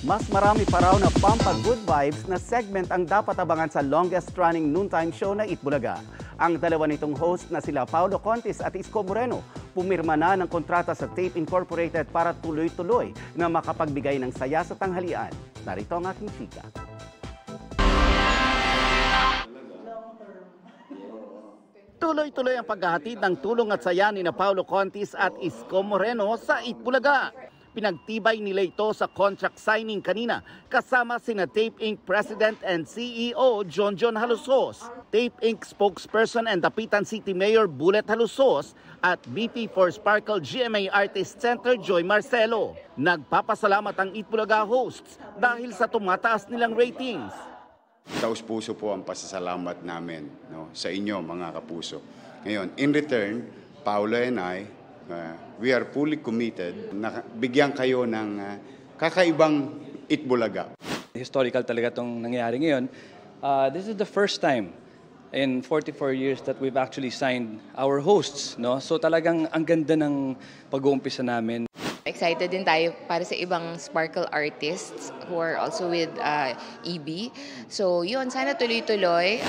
Mas marami pa raw na pampa-good vibes na segment ang dapat abangan sa longest-running noontime show na Itbulaga. Ang dalawa nitong host na sila Paulo Contis at Isko Moreno, pumirma na ng kontrata sa Tape Incorporated para tuloy-tuloy na makapagbigay ng saya sa tanghalian. Narito ang aking chika. Tuloy-tuloy ang paghahatid ng tulong at saya ni na Paulo Contis at Isko Moreno sa Itbulaga. Pinagtibay nila ito sa contract signing kanina kasama sina Tape Inc. President and CEO John Halusos, Tape Inc. spokesperson and Dapitan City Mayor Bullet Halusos at VP for Sparkle GMA Artist Center Joy Marcelo. Nagpapasalamat ang Itbulaga hosts dahil sa tumataas nilang ratings. Taus-puso po ang pasasalamat namin sa inyo mga kapuso. Ngayon, in return, Paulo and I, we are fully committed na bigyan kayo ng kakaibang Itbulaga. Historical talaga itong nangyayari ngayon. This is the first time in 44 years that we've actually signed our hosts. No? So talagang ang ganda ng pag-uumpisa namin. Excited din tayo para sa ibang Sparkle artists who are also with EB. So yun, sana tuloy-tuloy.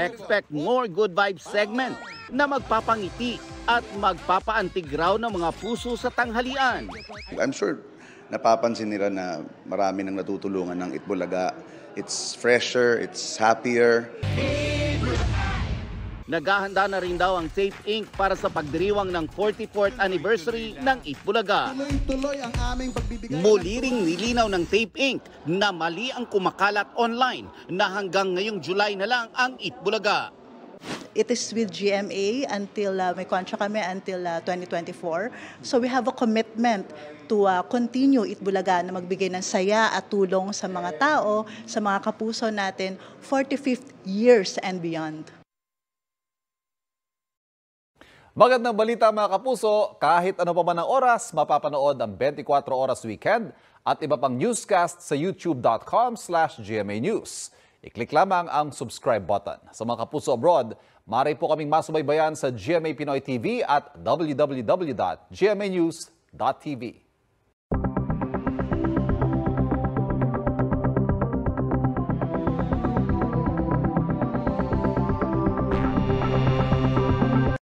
Expect more good vibes segment na magpapangiti at magpapaantig raw ng mga puso sa tanghalian. I'm sure napapansin nila na marami nang natutulungan ng Itbulaga. It's fresher, it's happier. Naghahanda na rin daw ang Tape Inc. para sa pagdiriwang ng 44th anniversary ng Itbulaga. Tuloy-tuloy ang aming pagbibigay. Muli ring nilinaw ng Tape Inc. na mali ang kumakalat online na hanggang ngayong July na lang ang Itbulaga. It is with GMA until may contract kami until 2024. So we have a commitment to continue Itbulaga na magbigay ng saya at tulong sa mga tao, sa mga kapuso natin 45th years and beyond. Magandang balita mga kapuso, kahit ano pa man ang oras, mapapanood ang 24 Oras Weekend at iba pang newscast sa youtube.com/GMA News. I-click lamang ang subscribe button. Sa mga kapuso abroad, maaari po kaming masubaybayan sa GMA Pinoy TV at www.gmanews.tv.